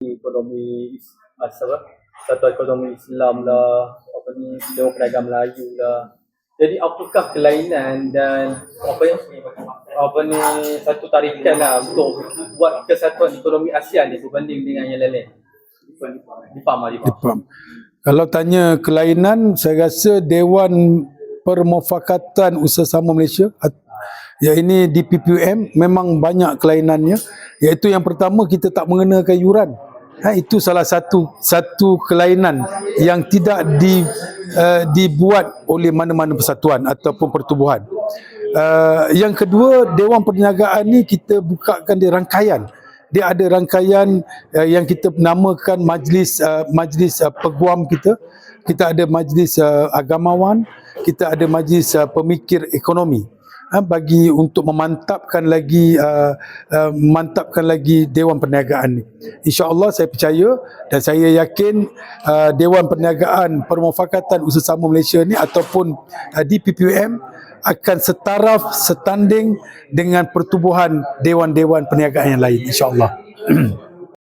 ekonomi apa, Satuan Ekonomi Islam lah, apa ni, Dewan Perdagangan Melayu lah. Jadi apakah kelainan dan apa ni satu tarikan lah untuk buat kesatuan ekonomi ASEAN ni berbanding dengan yang lain-lain? Dipaham. Kalau tanya kelainan, saya rasa Dewan Permufakatan Usaha-Sama Malaysia, ya ini DPPUM, memang banyak kelainannya. Iaitu yang pertama, kita tak mengenakan yuran. Itu salah satu kelainan yang tidak dibuat oleh mana-mana persatuan ataupun pertubuhan. Yang kedua, Dewan Perniagaan ni kita bukakan di rangkaian. Dia ada rangkaian yang kita namakan majlis peguam kita. Kita ada majlis agamawan, kita ada majlis pemikir ekonomi. Bagi untuk memantapkan lagi Dewan Perniagaan ni. InsyaAllah saya percaya dan saya yakin Dewan Perniagaan Permufakatan Usaha-Sama Malaysia ni ataupun DPPUM akan setanding dengan pertubuhan dewan-dewan perniagaan yang lain, insyaAllah.